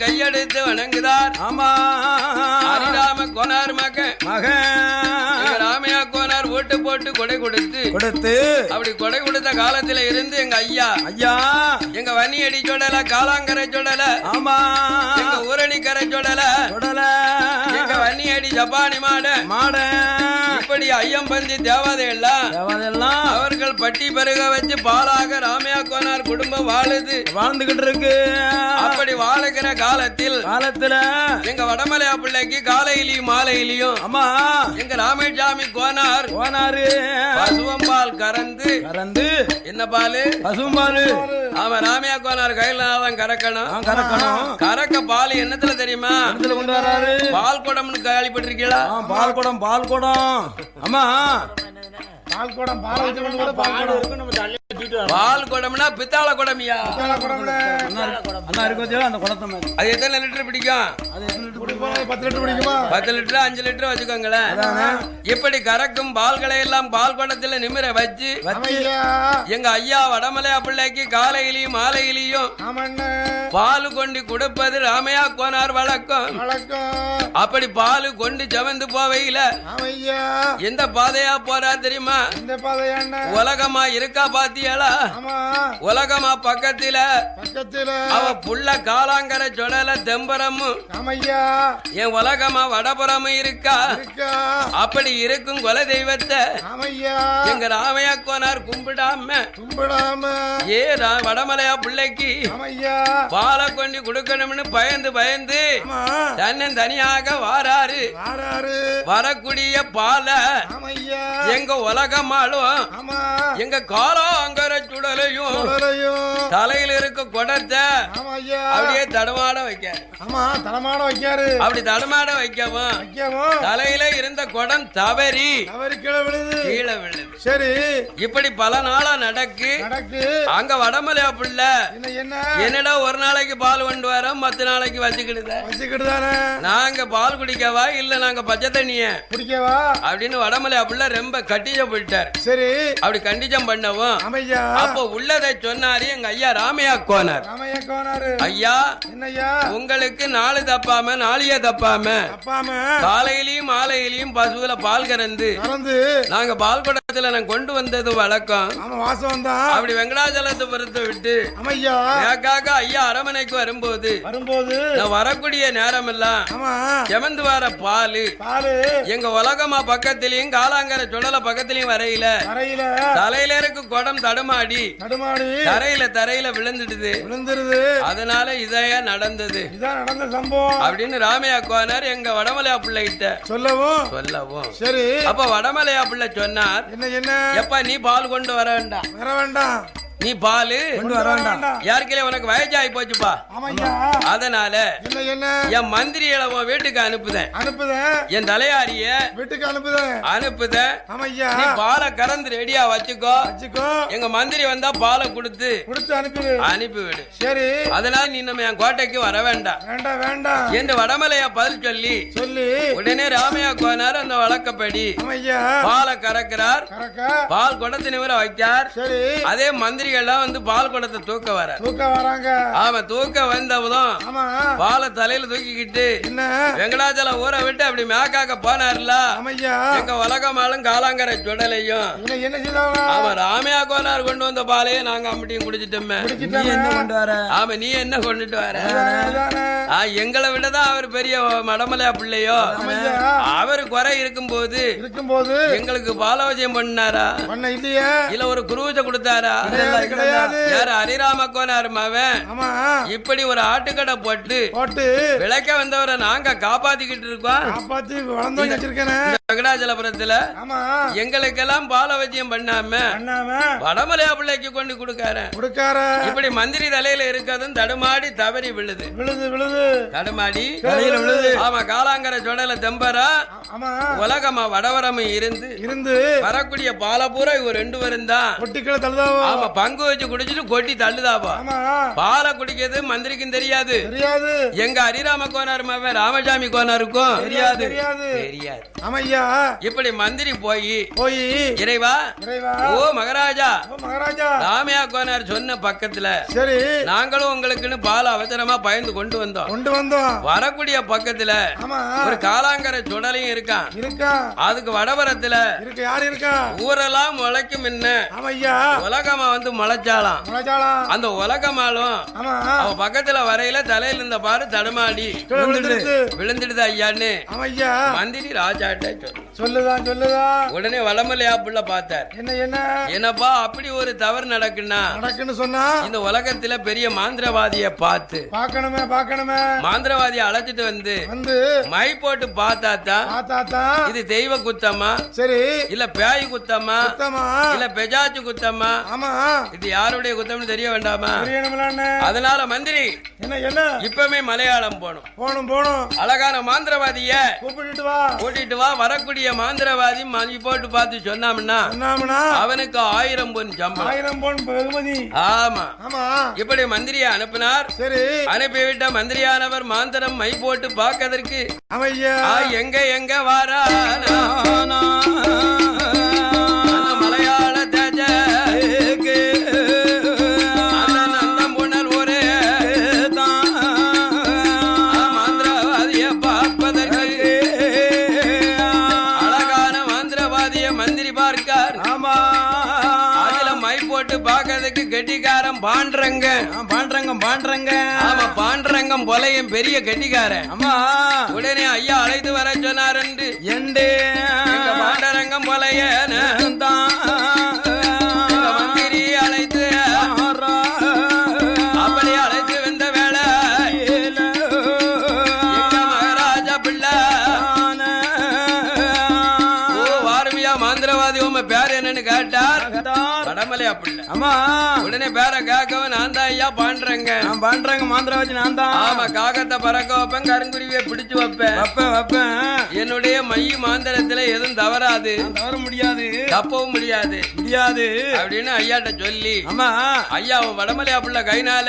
கையெடுத்து வணங்குதார். ஹரிராம கோனார் மகன் ராமையா கோனார் ஓட்டு போட்டு கொடை கொடுத்து அப்படி கொடை கொடுத்த காலத்துல இருந்து எங்க ஐயா எங்க வன்னியடி சொல்லல காலாங்கரை சொல்லல எங்க ஊரணிக்கரை சொல்லல எங்க வன்னியடி ஜப்பானி மாட இப்படி ஐயம்பந்தி தேவாதை எல்லாம் அவர்கள் பட்டி பெருக வச்சு பாலாக ராமையா கோனார் குடும்பம் வாழ்ந்துகிட்டு இருக்கு. அப்படி வாழுகிற காலத்துல எங்க வடமலையா பிள்ளைக்கு காலையிலயும் மாலையிலயும் எங்க ராமசாமி கோனார் பசுவம்பால் கறந்து என்ன பாலு பசுவம்பாலு அவன் ராமையா கோனார் கையில தான் கறக்கணும். கறக்க பால் என்னத்துல தெரியுமா? பால் குடம்னு கேள்விப்பட்டிருக்கீங்களா? பால் குடம் ஆமா பால் குடம்னா பித்தாள குடமியா? அது எத்தனை லிட்டர் பிடிக்கும்? 10 லிட்டர் 5 லிட்டர் வச்சுக்கோங்களேன். இப்படி கறக்கும் பால்களை எல்லாம் பால் குடத்துல நிமிர வச்சு எங்க ஐயா வடமலையா பிள்ளைக்கு காலையிலையும் மாலையிலையும் பால் கொண்டு கொடுப்பது ராமையா கோனார் வழக்கம். அப்படி பால் கொண்டு ஜவந்து போவையில எந்த பாதையா போறா தெரியுமா? உலகமா இருக்கா பாத்தியாளா? உலகமா பக்கத்துல அவ புள்ள காலாங்கர சொடல தெம்பரமும் என் உலகமா வடபுறமும் இருக்கா. அப்படி இருக்கும் குல தெய்வத்தை எங்க ராமையா கோனார் கும்பிடாம ஏ வடமலையா பிள்ளைக்கு பாலை கொண்டு கொடுக்கணும்னு பயந்து தன்னன் தனியாக வாராரு வாராரு வரக்கூடிய பால ஆமையா எங்க உலகமாலும் ஆமா எங்க காலாங்கர சுடலையும் தலையில இருக்க குடத்தை ஆமையா அப்படியே தடமாட வைக்க ஆமா தடமாட வைக்காரு அப்படி தடமாட வைக்கவும் வைக்கவும் தலையில இருந்த குடம் தவறி தவறி கீழே விழுது கீழே விழுது சரி இப்படி பல நாளா நடக்கு அங்க வடமலையா புள்ள என்னடா ஒரு நாளைக்கு பால் கொண்டு வர மத்த நாளைக்கு வச்சுக்கிட்டுதானே நாங்க பால் குடிக்கவா இல்ல நாங்க பச்சை தண்ணிய குடிக்கவா அப்படின்னு வடமலையா புள்ள ரொம்ப கண்டிஜம் போயிட்டார் சரி அப்படி கண்டிஜம் பண்ணவும் அப்ப உள்ளதை சொன்னாரு எங்க ஐயா ராமையா கோனார் ஐயா உங்களுக்கு நாலு தப்பாம நாளைய தப்பாம காலையிலயும் மாலையிலயும் பசுல பால் கறந்து நாங்க பால் குடத்துல நான் கொண்டு வந்தது வழக்கம் அப்படி வெங்கடாச்சலத்தை பொறுத்து விட்டு ஐயா அரமனைக்கு வரும்போது நான் வரக்கூடிய நேரம் எல்லாம் செமந்து வர பாலு எங்க உலகமா பக்கத்திலயும் காலாங்கர சுடல பக்கத்திலயும் வரையில தலையில இருக்கு குடம் தடுமாடி தரையில விழுந்துடுது அதனால இதையா நடந்தது அப்படின்னு ராமையா கோனார் எங்க வடமலையா பிள்ளைகிட்ட சொல்லவும் சரி அப்ப வடமலையா பிள்ளை சொன்னார் என்ன எப்ப நீ பால் கொண்டு வர வேண்டாம் நீ பாலு கொண்டு வர வேண்டாம் யாருக்கே உனக்கு வயசாகி போச்சுப்பா அதனால என் மந்திரிகளை வீட்டுக்கு அனுப்புதேன் என் தலையாரிய வீட்டுக்கு அனுப்புதேன் நீ பாலை கறந்து ரெடியா வச்சுக்கோ எங்க மந்திரி வந்தா பாலை கொடுத்து அனுப்பிவிடு சரி அதனால நீ நம்ம என் கோட்டைக்கு வர வேண்டாம் என்று வடமலையா பதில் சொல்லி உடனே ராமையா கோனார் அந்த வழக்கப்படி பாலை கறக்கிறார் பால் குடத்து நிமிர வைக்கார் அதே மந்திரி வந்து பால் குடத்தை தூக்க வராங்க ஆமா தூக்க வந்தவதும் பாலை தலையில தூக்கிக்கிட்டு வெங்கடாச்சல ஊரை விட்டு அப்படி மேக்காக்க போனார்ல எங்க உலகமாலும் காலாங்கரை சுடலையும் ஆமா ராமையா கோனார் கொண்டு வந்த பாலையும் நாங்க அம்பட்டியும் குடிச்சிட்டோமே ஆமா நீ என்ன கொண்டுட்டு வர எங்களை விடதான் அவர் பெரிய மடமலையா பிள்ளையோ அவரு குறை இருக்கும் போது எங்களுக்கு பாலவசியம் பண்ணாரா இல்ல ஒரு குருவத்தை கொடுத்தாரா யாரு ஹரிராம கோனார் மவன் இப்படி ஒரு ஆட்டுக்கடை போட்டு விளக்க வந்தவரை நாங்க காப்பாத்திக்கிட்டு இருக்கோம் வெங்கடாச்சலபுரத்துல எங்களுக்கெல்லாம் பாலவசியம் பண்ணாம வடமலையா பிள்ளைக்கு கொண்டு கொடுக்காரு இப்படி மந்திரி தலையில இருக்கதும் தடுமாடி தவறி விழுது தடுமாடி ஆமா காலாங்கர சொடல தெம்பரா உலகமா வடவரமும் இருந்து வரக்கூடிய பாலபூரா இவ ரெண்டு பேரும் தான் ஆமா பங்கு வச்சு குடிச்சிட்டு கொட்டி தள்ளுதாப்பா பாலை குடிக்கிறது மந்திரிக்கும் தெரியாது எங்க ஹரிராம கோனார் மகன் ராமசாமி கோனாருக்கும் தெரியாது இப்படி மந்திரி போய் இறைவா ஓ மகாராஜா ராமையா கோனார் சொன்ன பக்கத்துல நாங்களும் உங்களுக்குன்னு பால் அவசரமா பயந்து கொண்டு வந்தோம் வரக்கூடிய பக்கத்துல ஒரு காலாங்கர சுடலையும் இருக்கான் அதுக்கு வடபுறத்துல ஊரெல்லாம் முளைக்கும் என்ன உலகமா வந்து முளைச்சாலாம் அந்த உலகமாலும் அவ பக்கத்துல வரையில தலையில இருந்த பாரு தடுமாடி விழுந்துடுது ஐயான்னு மந்திரி ராஜாட்ட சொல்லுதான் உடனே வடமலையா புள்ள பார்த்தார் என்னப்பா அப்படி ஒரு தவறு நடக்குன்னு சொன்னா இந்த உலகத்துல பெரிய மாந்திரவாதிய பார்த்து பார்க்கணுமே மாந்திரவாதிய அழைச்சிட்டு வந்து மை போட்டு பார்த்தாத்தான் இது தெய்வ குத்தமா சரி இல்ல பேய் குத்தமா இல்ல பெஜாச்சு குத்தமா இது யாருடைய குத்தம்னு தெரிய வேண்டாமா அதனால மந்திரி இப்பவே மலையாளம் போகணும் அழகான மாந்திரவாதிய கூட்டிட்டு வா வரக்கூடிய மாந்திரவாதி மணி போட்டு பார்த்து சொன்னாம்னா அவனுக்கு 1000 பொன் சம்பளம் ஆமா இப்படி மந்திரியை அனுப்பினார் அனுப்பிவிட்ட மந்திரியானவர் மாந்திரம் மை போட்டு பார்க்கதற்கு எங்க வாரா மலையாள தேஜ பாக்கிறதுக்கு கெட்டிக்காரன் பாண்டரங்கம் ஆமா பாண்டரங்கம் போலையும் பெரிய கெட்டிக்காரன் உடனே ஐயா அழைத்து வர சொன்னார் என்று பாண்டரங்கம் போலைய மந்திரி அழைத்து அப்படி அழைத்து வந்த வேலை மகாராஜா பிள்ளை என்னன்னு கேட்டார் கேட்டார். வடமலை அப்படி ஆமா உடனே பேர கேட்கவும் நான் தான் ஐயா பண்றேங்க. நான் பண்றேங்க மாந்திரம் வச்சு நான் தான். ஆமா காகத்தை பறக்க வைப்பேன், கருங்குருவியை பிடிச்சு வைப்பேன். வைப்பேன் என்னுடைய மைய மாந்திரத்துல எதுவும் தவறாது, தவற முடியாது, தப்பவும் முடியாது அப்படின்னு ஐயாட்ட சொல்லி ஆமா ஐயா வடமலை அப்படி கைனால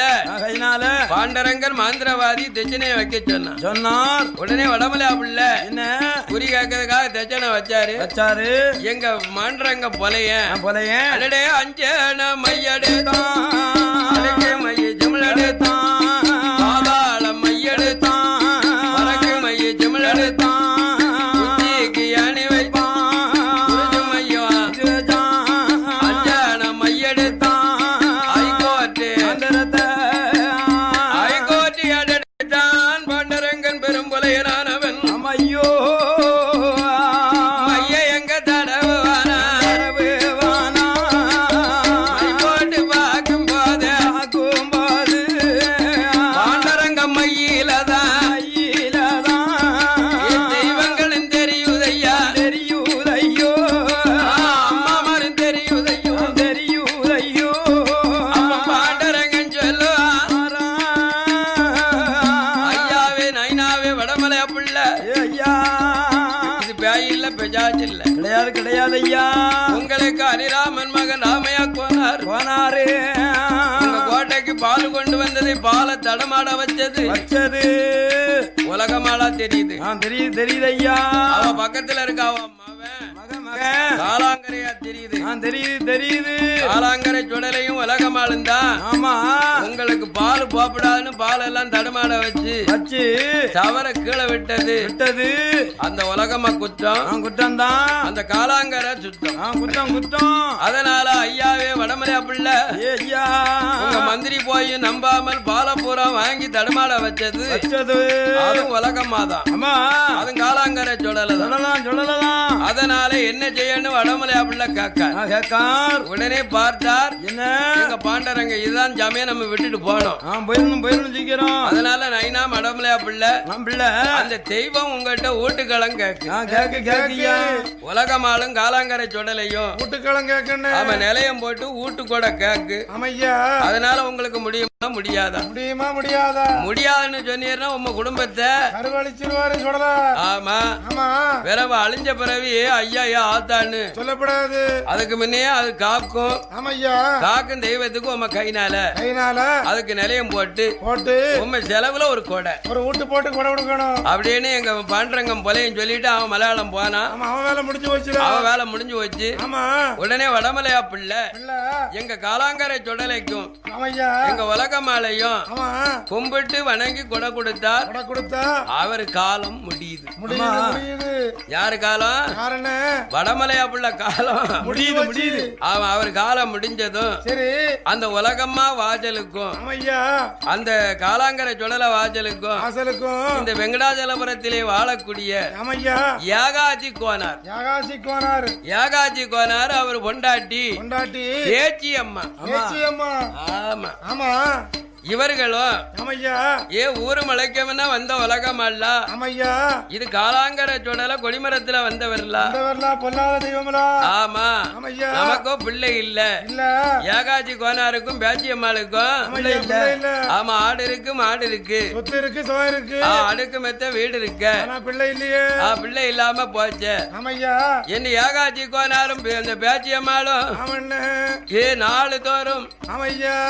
பாண்டரங்கன் மாந்திரவாதி தெச்சனையை வைக்க சொன்னார். உடனே வடமலை அப்படி என்ன குறி கேட்கறதுக்காக தெச்சனை வச்சாரு. எங்க மாண்டரங்க பொலைய அடடே அஞ்சன மையடுதான் மைய ஜிமலடுதான் பாதாள மையடுதான் பறக்கு மைய ஜிமலடுதான் உச்சிக்கு அணி வைப்பான் மையோ அஞ்சன மையடுதான் ஐகோட்டி அடடுத்தான் பாண்டரங்கன் பெரும் பொலையனானவன். ஐயோ கிடையாது ஐயா. உங்களுக்கு அனிராமன் மகன் ராமையா போனாரு. கோட்டைக்கு பால் கொண்டு வந்தது, பாலை தடமாட வச்சது உலகமாளா தெரியுது. தெரியுது ஐயா. அவ பக்கத்துல இருக்க அவ காலாங்கரையா தெரியுது. தெரியுது காலாங்கரை சுடலையும் உலகமாளும் தான். ஆமா உங்களுக்கு பால் போப்படாதுன்னு பால் எல்லாம் தடமாட வச்சு தவற கீழே விட்டது. அந்த உலகமா குற்றம் தான். அந்த காலாங்கரை குற்றம். அதனால ஐயாவே வடமலை அப்படி ஐயா உங்க மந்திரி போய் நம்பாமல் பால பூரா வாங்கி தடமாட வச்சது அதுவும் உலகமாதான். ஆமா அதுவும் காலாங்கரை சொல்லலாம். அதனால என்ன செய்யணும் வடமலை அப்படி கேட்கார். உடனே பார்த்தார், என்ன எங்க பாண்டரங்க இதுதான் ஜாமியா நம்ம விட்டுட்டு போனோம். போயிடணும் சீக்கிரம். அதனால நைனா வடமலை அப்படி அந்த தெய்வம் உங்ககிட்ட ஊட்டுக்களம் கேக்கு. உலகமாலும் காலாங்கரை சுடலையும் ஊட்டுக்களம் கேட்கணும். அவ நிலையம் போட்டு ஊட்டு கூட கேக்கு. அதனால உங்களுக்கு முடியாதா? முடியாதுன்னு சொன்னீர்னா உங்க குடும்பத்தை ஆமா விரவ அழிஞ்ச பிறவி ஐயா ஆத்தான்னு சொல்லப்படாது. அதுக்கு முன்னே அது காக்கும். காக்கும் தெய்வத்துக்கு உங்க கைனால அதுக்கு நிலையம் போட்டு உங்க செலவுல ஒரு கொடை ஊட்டு போட்டு கொடை கொடுக்கணும் அப்படின்னு எங்க பாண்டரங்கம் பொலையும் சொல்லிட்டு அவன் மலையாளம் போனா. அவன் வேலை முடிஞ்சு வச்சு உடனே வடமலையா பிள்ளை எங்க காலாங்கரை சுடலைக்கும் எங்க உலகமாலையும் கும்பிட்டு வணங்கி கொடை கொடுத்தார். அவர் காலம் முடியுது. யாரு காலம்? வடமலையா பிள்ளை காலம் முடியுது. அவர் காலம் முடிஞ்சதும் அந்த உலகம்மா வாசலுக்கும் அந்த காலாங்கரை சுடல வாசலுக்கும் இந்த வெங்கடாஜலபுரத்திலே வாழக்கூடிய யாகாஜி கோனார் அவர் பொண்டாட்டி ஏச்சி அம்மா. ஆமா இவர்களும் ஊரு மலைக்கவனா வந்த உலகமல்ல. இது காலாங்கரை சுடல கொடிமரத்துல வந்தவர்லா. ஆமா நமக்கோ பிள்ளை இல்ல. ஏகாஜி கோனாருக்கும் பேச்சி அம்மாளுக்கும் ஆமா ஆடு இருக்கு மாடு இருக்கு அடுக்கு மெத்த வீடு இருக்கு. பிள்ளை இல்லாம போச்சு. என்ன ஏகாஜி கோனாரும் அந்த பேச்சி அம்மாளும் நாலு தோறும்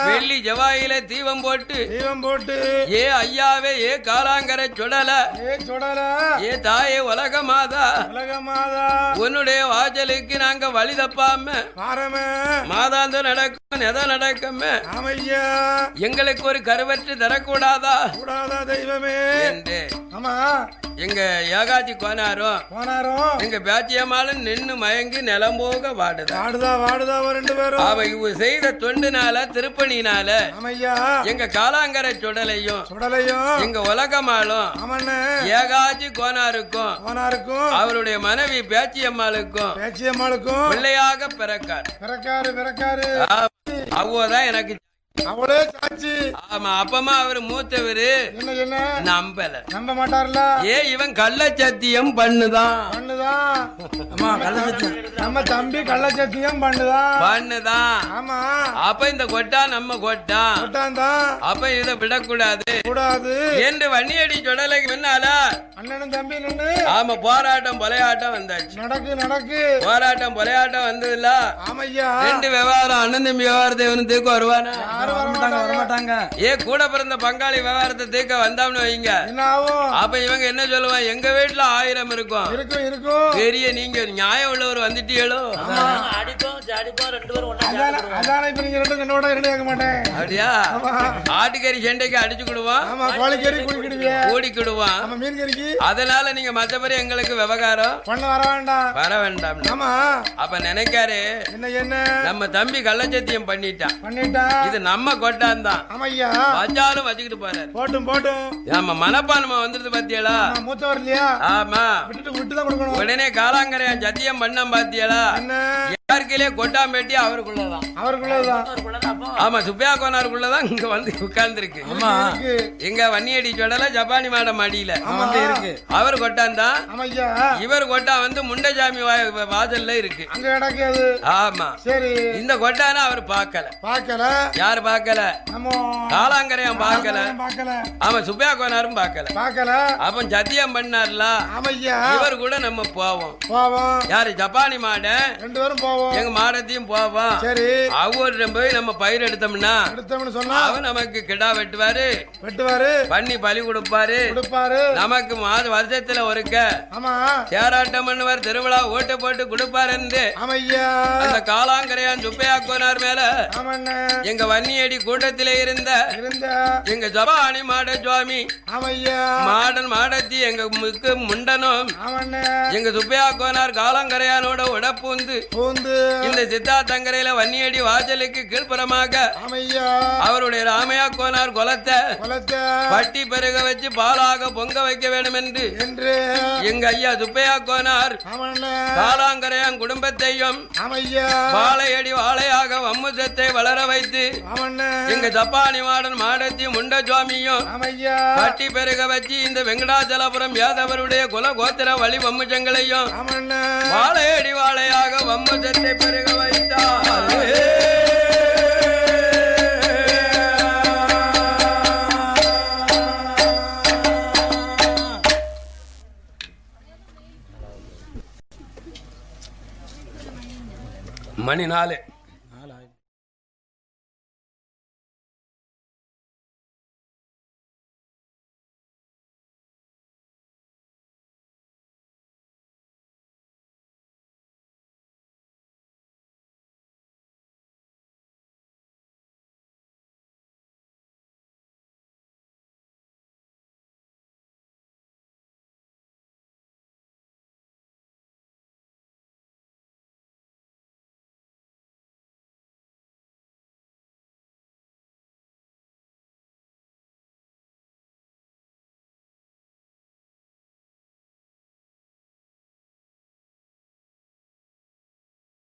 வெள்ளி ஜவாயில தீபம் போட்டு ஏ ஐயாவே ஏ காலாங்கரை சுடல ஏ தாயே உலகமாதா உன்னுடைய வாசலுக்கு நாங்க வழி தப்பாம மாதாந்தம் நடக்கும் எதை நடக்கும் எங்களுக்கு ஒரு கருவற்று தரக்கூடாதா தெய்வமே என்று எங்க ஏகாஜி கோனாரும் எங்க பேச்சியம்மாலும் நின்னு மயங்கி நிலம் போக வாடுதா ரெண்டு பேரும் அவ இவ செய்த தொண்டுனால திருப்பணினால எங்க காலாங்கரை சுடலையும் எங்க உலகமாலும் ஏகாஜி கோனாருக்கும் அவருடைய மனைவி பேச்சியம்மாளுக்கும் பிள்ளையாக பிறக்காரு. அவ்வளவுதான் எனக்கு அவளே சாட்சி. ஆமா, அப்பமா அவரு மூத்தவரு என்ன என்ன நம்பல, நம்ப மாட்டார்ல. இவன் கள்ள சத்தியம் பண்ணுதான். அம்மா கள்ள சத்தியம். நம்ம தம்பி கள்ள சத்தியம் பண்ணுதான். ஆமா, அப்ப இந்த கொட்டா நம்ம கொட்டான் தான். அப்ப இதை விடக்கூடாது கூடாது என்று வன்னியடி சொடலைக்கு முன்னால அண்ணனும் தம்பி நின்று ஆமா போராட்டம் பொலையாட்டம் வந்தாச்சு. நடக்கு போராட்டம் பொலையாட்டம் வந்ததுல ஆமையா ரெண்டு விவகாரம் அண்ணன் தம்பி விவகாரத்தை இவனு தீர்க்க வருவானா? வரமாட்டாங்க. கூட பிறந்த பங்காளி விவகாரத்தை தீர்க்க வந்தாம்னு வைங்க, என்ன ஆகும்? அப்ப இவங்க என்ன சொல்லுவான், எங்க வீட்டுல 1000 இருக்கும் பெரிய, நீங்க நியாயம் உள்ளவர் வந்துட்டீங்களோ. அதான இப்ப நீங்க ரெண்டு என்னோட ரெண்டு கேட்க மாட்டேன். அப்படியா? ஆட்டுக்கறி செண்டைக்கு அடிச்சுக்கிடுவான், ஆமா கோழிக்கறி கூடிக்கிடுவான். ஆமா மீன் கறிக்கு. அதனால நீங்க மத்தபடி எங்களுக்கு விவகாரம் பண்ண வர வேண்டாம். ஆமா, அப்ப நினைக்காரு என்ன நம்ம தம்பி கள்ளச்சத்தியம் பண்ணிட்டான், இது நம்ம கொட்டான் தான். ஆமையா வச்சாலும் வச்சுக்கிட்டு போறாரு. போட்டும் ஆமா, மனப்பான்மை வந்துருது பாத்தியலா? மூத்தவர் இல்லையா? ஆமா, விட்டுதான் கொடுக்கணும். உடனே காலாங்கரையான் சத்தியம் பண்ண பாத்தியலா? யாருக்கிலே கொட்டாம்பேட்டி அவருக்குள்ளதான். ஆமா, சுப்பையா கோனாருக்குள்ளதான் இங்க வந்து உட்கார்ந்து இருக்கு. எங்க வன்னியடி சொடல ஜப்பானி மாட மடியில அவர் கொட்டான் தான். இவர் கொட்டா வந்து முண்டசாமி வாசல்ல இருக்கு. ஆமா, சரி. இந்த கொட்டான அவர் பார்க்கல. யாரு பார்க்கல? காலாங்கரையான் பார்க்கல. ஆமா, சுப்பையா கோனாரும் பார்க்கல. அப்ப சத்தியம் பண்ணார்ல, இவர் கூட நம்ம போவோம். யாரு? ஜப்பானி மாட 2 பேரும் போவோம். எங்க மாடத்தையும் போவோம். சரி, அவர்கிட்ட போய் நம்ம பயிர் எடுத்தோம்னா அவன் நமக்கு கிடா வெட்டுவாரு, பண்ணி பலி கொடுப்பாரு. நமக்கு வருஷத்துல ஒருக்க தேராட்டம் பண்ணுவார், திருவிழா ஓட்டு போட்டு கொடுப்பாரு. அந்த காலாங்கரையான் சுப்பையா கோனார் மேல எங்க வன்னியடி கூட்டத்திலே இருந்த எங்க ஜபானி மாட சுவாமி மாடன் மாடத்தி எங்க முண்டனும் எங்க சுப்பையா கோனார் காலாங்கரையானோட உடப்பூந்து இந்த சித்தாத்தங்கரையில வன்னியடி வாசலுக்கு கீழ்ப்புறமாக அவருடைய ராமையா கோனார் குலத்தை பட்டி பெருக வச்சு பாலாக பொங்க வைக்க வேண்டும் என்று எங்க ஐயா சுப்பையா கோனார் காலாங்கரையான் குடும்பத்தையும் வாழையடி வாழையாக வம்முசத்தை வளர வைத்து எங்க ஜப்பானி மாடன் மாடத்தி முண்ட சுவாமியும் பட்டி பெருக வச்சு இந்த வெங்கடாச்சலபுரம் யாதவருடைய குல கோத்திர வழி வம்முஜங்களையும் வாழையடி வாழையாக வம்முசத்தை பெருக வைத்தார். மணி 4.